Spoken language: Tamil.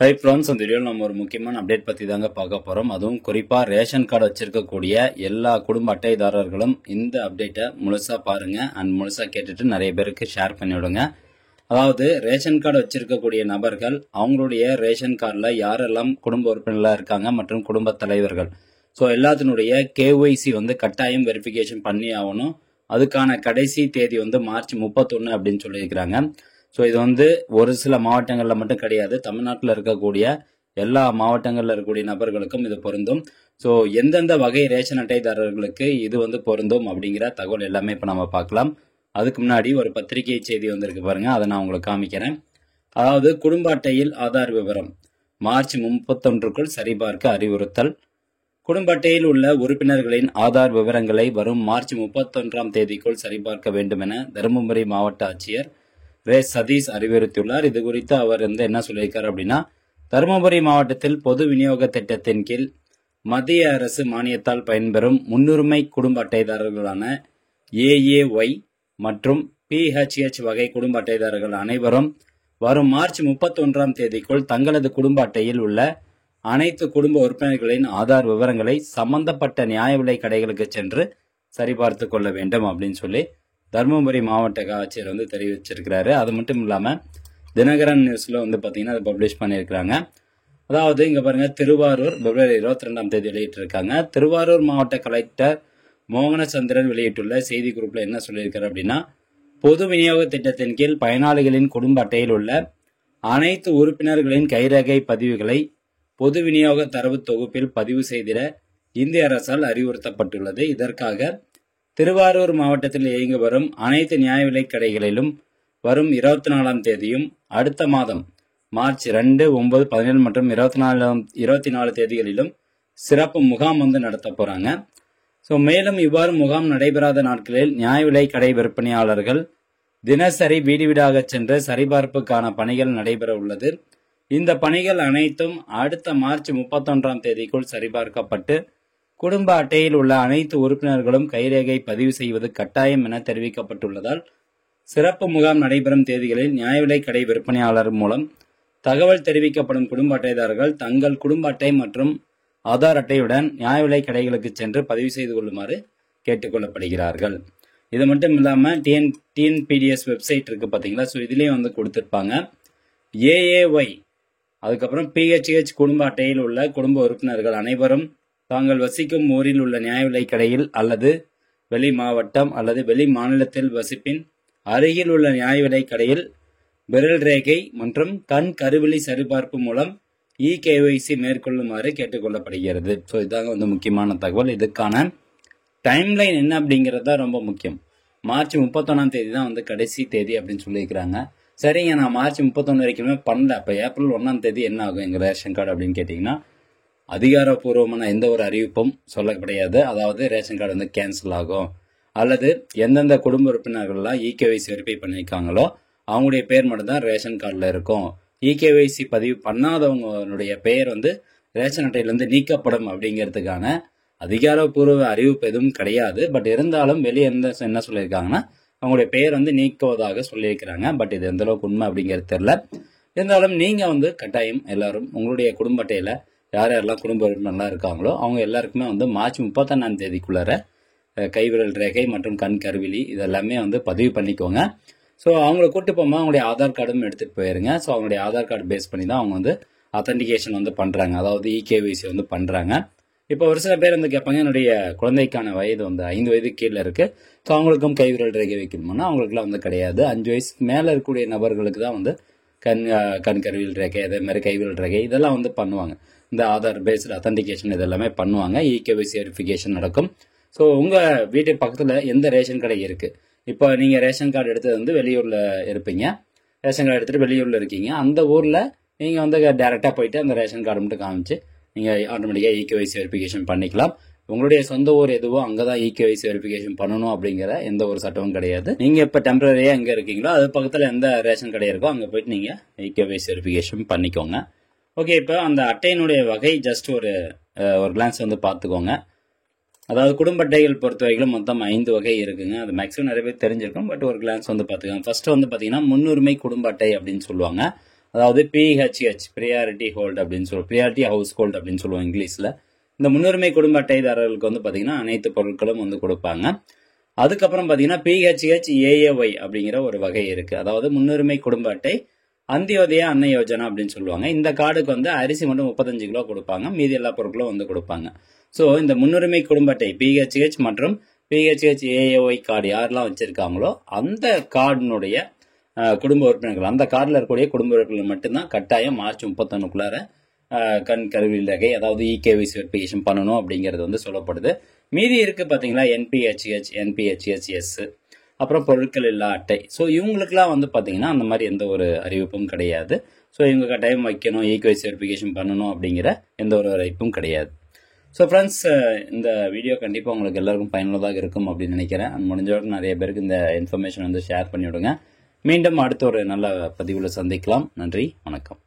ஹை ஃப்ரெண்ட்ஸ், இந்த வீடியோவில் நம்ம ஒரு முக்கியமான அப்டேட் பற்றி தாங்க பார்க்க போகிறோம். அதுவும் குறிப்பாக ரேஷன் கார்டு வச்சிருக்கக்கூடிய எல்லா குடும்ப அட்டைதாரர்களும் இந்த அப்டேட்டை முழுசாக பாருங்கள் அண்ட் முழுசாக கேட்டுட்டு நிறைய பேருக்கு ஷேர் பண்ணி விடுங்க. அதாவது ரேஷன் கார்டு வச்சிருக்கக்கூடிய நபர்கள் அவங்களுடைய ரேஷன் கார்டில் யாரெல்லாம் குடும்ப உறுப்பினர்களாக இருக்காங்க மற்றும் குடும்ப தலைவர்கள், ஸோ எல்லாத்தினுடைய கேஒய்சி கட்டாயம் வெரிஃபிகேஷன் பண்ணி ஆகணும். அதுக்கான கடைசி தேதி மார்ச் 31 அப்படின்னு சொல்லியிருக்கிறாங்க. ஸோ இது ஒரு சில மாவட்டங்களில் மட்டும் கிடையாது, தமிழ்நாட்டில் இருக்கக்கூடிய எல்லா மாவட்டங்களில் இருக்கக்கூடிய நபர்களுக்கும் இது பொருந்தும். ஸோ எந்தெந்த வகை ரேஷன் அட்டைதாரர்களுக்கு இது பொருந்தும் அப்படிங்கிற தகவல் எல்லாமே இப்போ நம்ம பார்க்கலாம். அதுக்கு முன்னாடி ஒரு பத்திரிகை செய்தி வந்திருக்கு பாருங்க, அதை நான் உங்களுக்கு காமிக்கிறேன். அதாவது குடும்ப அட்டையில் ஆதார் விவரம் மார்ச் 31க்குள் சரிபார்க்க அறிவுறுத்தல். குடும்ப அட்டையில் உள்ள உறுப்பினர்களின் ஆதார் விவரங்களை வரும் மார்ச் 31ஆம் தேதிக்குள் சரிபார்க்க வேண்டும் என தருமபுரி மாவட்ட ஆட்சியர் சதீஷ் அறிவுறுத்தியுள்ளார். இது குறித்து அவர் என்ன சொல்லியிருக்காரு அப்படின்னா, தருமபுரி மாவட்டத்தில் பொது விநியோக திட்டத்தின் கீழ் மத்திய அரசு மானியத்தால் பயன்பெறும் முன்னுரிமை குடும்ப அட்டைதாரர்களான ஏஏஒய் மற்றும் பிஹெச்ஹெச் வகை குடும்ப அட்டைதாரர்கள் அனைவரும் வரும் மார்ச் 31ஆம் தேதிக்குள் தங்களது குடும்ப அட்டையில் உள்ள அனைத்து குடும்ப உறுப்பினர்களின் ஆதார் விவரங்களை சம்பந்தப்பட்ட நியாய விலை கடைகளுக்கு சென்று சரிபார்த்து கொள்ள வேண்டும் அப்படின்னு சொல்லி தருமபுரி மாவட்ட ஆட்சியர் தெரிவிச்சிருக்கிறாரு. அது மட்டும் இல்லாமல் தினகரன் நியூஸில் பார்த்தீங்கன்னா அதை பப்ளிஷ் பண்ணியிருக்கிறாங்க. அதாவது இங்கே பாருங்க, திருவாரூர் பிப்ரவரி 22ஆம் தேதி வெளியிட்டிருக்காங்க. திருவாரூர் மாவட்ட கலெக்டர் மோகனச்சந்திரன் வெளியிட்டுள்ள செய்தி குறிப்பில் என்ன சொல்லியிருக்காரு அப்படின்னா, பொது விநியோக திட்டத்தின் கீழ் பயனாளிகளின் குடும்ப அட்டையில் உள்ள அனைத்து உறுப்பினர்களின் கைரேகை பதிவுகளை பொது விநியோக தரவு தொகுப்பில் பதிவு செய்திட இந்திய அரசால் அறிவுறுத்தப்பட்டுள்ளது. இதற்காக திருவாரூர் மாவட்டத்தில் இயங்கி வரும் அனைத்து நியாய விலை கடைகளிலும் வரும் 24ஆம் தேதியும் அடுத்த மாதம் மார்ச் 2, 9, 17 மற்றும் 24 தேதிகளிலும் சிறப்பு முகாம் நடத்த போறாங்க. ஸோ மேலும் இவ்வாறு முகாம் நடைபெறாத நாட்களில் நியாய விலை கடை விற்பனையாளர்கள் தினசரி வீடு வீடாக சென்று சரிபார்ப்புக்கான பணிகள் நடைபெற உள்ளது. இந்த பணிகள் அனைத்தும் அடுத்த மார்ச் 31ஆம் தேதிக்குள் சரிபார்க்கப்பட்டு குடும்ப அட்டையில் உள்ள அனைத்து உறுப்பினர்களும் கைரேகை பதிவு செய்வது கட்டாயம் என தெரிவிக்கப்பட்டுள்ளதால் சிறப்பு முகாம் நடைபெறும் தேதிகளில் நியாய விலை கடை விற்பனையாளர் மூலம் தகவல் தெரிவிக்கப்படும் குடும்ப அட்டைதாரர்கள் தங்கள் குடும்ப அட்டை மற்றும் ஆதார் அட்டையுடன் நியாய விலை கடைகளுக்கு சென்று பதிவு செய்து கொள்ளுமாறு கேட்டுக்கொள்ளப்படுகிறார்கள். இது மட்டும் இல்லாமல் டிஎன்பிடிஎஸ் வெப்சைட் இருக்கு பார்த்தீங்களா, ஸோ இதுலேயும் கொடுத்துருப்பாங்க. ஏஏஒய் அதுக்கப்புறம் பிஹெச்ஹெச் குடும்ப அட்டையில் உள்ள குடும்ப உறுப்பினர்கள் அனைவரும் தாங்கள் வசிக்கும் ஊரில் உள்ள நியாய விலை கடையில் அல்லது வெளி மாவட்டம் அல்லது வெளி மாநிலத்தில் வசிப்பின் அருகில் உள்ள நியாய விலை கடையில் விரல் ரேகை மற்றும் கண் கருவிழி சரிபார்ப்பு மூலம் இகேஒய்சி மேற்கொள்ளுமாறு கேட்டுக்கொள்ளப்படுகிறது. ஸோ இதாங்க முக்கியமான தகவல். இதுக்கான டைம்லைன் என்ன அப்படிங்கிறது தான் ரொம்ப முக்கியம். மார்ச் 31ஆம் தேதி தான் கடைசி தேதி அப்படின்னு சொல்லியிருக்கிறாங்க. சரிங்க, நான் மார்ச் 31 வரைக்குமே பண்ணல, அப்போ ஏப்ரல் 1ஆம் தேதி என்ன ஆகும் எங்கள் ரேஷன் கார்டு அப்படின்னு கேட்டிங்கன்னா, அதிகாரப்பூர்வமான எந்த ஒரு அறிவிப்பும் சொல்ல கிடையாது. அதாவது ரேஷன் கார்டு கேன்சல் ஆகும் அல்லது எந்தெந்த குடும்ப உறுப்பினர்கள்லாம் இகேஒய்சி வெரிஃபை பண்ணியிருக்காங்களோ அவங்களுடைய பேர் மட்டும்தான் ரேஷன் கார்டில் இருக்கும். இகேஒய்சி பதிவு பண்ணாதவங்களுடைய பெயர் ரேஷன் அட்டையிலேருந்து நீக்கப்படும் அப்படிங்கிறதுக்கான அதிகாரப்பூர்வ அறிவிப்பு எதுவும் கிடையாது. பட் இருந்தாலும் வெளியே என்ன சொல்லியிருக்காங்கன்னா, அவங்களுடைய பெயர் நீக்குவதாக சொல்லியிருக்கிறாங்க. பட் இது எந்த அளவுக்கு உண்மை அப்படிங்கிறது தெரியல. இருந்தாலும் நீங்கள் கட்டாயம் எல்லாரும் உங்களுடைய குடும்ப அட்டையில் யார் யாரெல்லாம் குடும்ப உறுப்பினர்களாக இருக்காங்களோ அவங்க எல்லாருக்குமே மார்ச் 31ஆம் தேதிக்குள்ளார கைவிரல் ரேகை மற்றும் கண் கருவிழி இதெல்லாமே பதிவு பண்ணிக்கோங்க. ஸோ அவங்கள கூட்டு போகும்போது அவங்களுடைய ஆதார் கார்டும் எடுத்துகிட்டு போயிருங்க. ஸோ அவங்களுடைய ஆதார் கார்டு பேஸ் பண்ணி தான் அவங்க அத்தன்டிகேஷன் பண்ணுறாங்க, அதாவது இகேஒய்சி பண்ணுறாங்க. இப்போ ஒரு சில பேர் கேட்பாங்க, என்னுடைய குழந்தைக்கான வயது 5 வயது கீழே இருக்குது, ஸோ அவங்களுக்கும் கைவிரல் ரேகை வைக்கணும்னா அவங்களுக்குலாம் கிடையாது. 5 வயசுக்கு மேலே இருக்கக்கூடிய நபர்களுக்கு தான் கண் கருவியல் ரேகை அதே மாதிரி கைவிரல் ரேகை இதெல்லாம் பண்ணுவாங்க. இந்த ஆதார் பேஸ்டு அத்தன்டிகேஷன் இதெல்லாமே பண்ணுவாங்க. இகேஒய்சி வெரிஃபிகேஷன் நடக்கும். ஸோ உங்கள் வீட்டு பக்கத்தில் எந்த ரேஷன் கடை இருக்குது, இப்போ நீங்கள் ரேஷன் கார்டு எடுத்தது வெளியூரில் இருப்பீங்க, ரேஷன் கார்டு எடுத்துகிட்டு வெளியூரில் இருக்கீங்க, அந்த ஊரில் நீங்கள் டேரெக்டாக போயிட்டு அந்த ரேஷன் கார்டு மட்டும் காமிச்சு நீங்கள் ஆட்டோமேட்டிக்காக இகேஒய்சி வெரிஃபிகேஷன் பண்ணிக்கலாம். உங்களுடைய சொந்த ஊர் எதுவோ அங்கே தான் இகேஒய்சி வெரிஃபிகேஷன் பண்ணணும் அப்படிங்கிற எந்த ஒரு சட்டமும் கிடையாது. நீங்கள் இப்போ டெம்பரரியாக எங்கே இருக்கீங்களோ அது பக்கத்தில் எந்த ரேஷன் கடை இருக்கோ அங்கே போயிட்டு நீங்கள் இகேஒய்சி வெரிஃபிகேஷன் பண்ணிக்கோங்க. ஓகே, இப்போ அந்த அட்டையினுடைய வகை ஜஸ்ட் ஒரு கிளான்ஸ் பார்த்துக்கோங்க. அதாவது குடும்ப அட்டைகள் பொறுத்த வரைக்கும் மொத்தம் 5 வகை இருக்குங்க. அது மேக்ஸிமம் நிறைய பேர் தெரிஞ்சிருக்கும், பட் ஒரு கிளான்ஸ் பார்த்துக்கோங்க. ஃபர்ஸ்ட் பார்த்தீங்கன்னா முன்னுரிமை குடும்ப அட்டை அப்படின்னு சொல்லுவாங்க. அதாவது பிஹெச்ஹெச் ப்ரியாரிட்டி ஹோல்டு அப்படின்னு சொல்லுவோம், ப்ரியாரிட்டி ஹவுஸ் ஹோல்டு அப்படின்னு சொல்லுவோம் இங்கிலீஷில். இந்த முன்னுரிமை குடும்ப அட்டைதாரர்களுக்கு வந்து பார்த்தீங்கன்னா அனைத்து பொருட்களும் வந்து கொடுப்பாங்க. அதுக்கப்புறம் பார்த்தீங்கன்னா பிஹெச்ஹெச் ஏஏஒய் அப்படிங்கிற ஒரு வகை இருக்குது. அதாவது முன்னுரிமை குடும்ப அட்டை அந்தியோதயா அன்ன யோஜனா அப்படின்னு சொல்லுவாங்க. இந்த கார்டுக்கு வந்து அரிசி மட்டும் 35 கிலோ கொடுப்பாங்க, மீதி எல்லா பொருட்களும் வந்து கொடுப்பாங்க. ஸோ இந்த முன்னுரிமை குடும்ப அட்டை பிஹெச்ஹெச் மற்றும் பிஹெச்ஹெச் ஏஏஒய் கார்டு யாரெல்லாம் வச்சிருக்காங்களோ அந்த கார்டினுடைய குடும்ப உறுப்பினர்கள், அந்த கார்டில் இருக்கக்கூடிய குடும்ப உறுப்பினர்கள் மட்டும்தான் கட்டாயம் மார்ச் 31க்குள்ளார கண் கருவில் ரகை அதாவது இகேவிசி வெரிஃபிகேஷன் பண்ணணும் அப்படிங்கிறது வந்து சொல்லப்படுது. மீதி இருக்கு பார்த்தீங்களா என்பிஹெச்ஹெச், என்பிஹெச்ஹெச்எஸ், அப்புறம் பொருட்கள் இல்லா அட்டை. ஸோ இவங்களுக்குலாம் வந்து பார்த்தீங்கன்னா அந்த மாதிரி எந்த ஒரு அறிவிப்பும் கிடையாது. ஸோ இவங்க கட்டாயம் வைக்கணும், இகேவிசி வெரிஃபிகேஷன் பண்ணணும் அப்படிங்கிற எந்த ஒரு அறிவிப்பும் கிடையாது. ஸோ ஃப்ரெண்ட்ஸ், இந்த வீடியோ கண்டிப்பாக உங்களுக்கு எல்லாருக்கும் பயனுள்ளதாக இருக்கும் அப்படின்னு நினைக்கிறேன். முடிஞ்ச வரைக்கும் நிறைய பேருக்கு இந்த இன்ஃபர்மேஷன் வந்து ஷேர் பண்ணிவிடுங்க. மீண்டும் அடுத்த ஒரு நல்ல பதிவில் சந்திக்கலாம். நன்றி, வணக்கம்.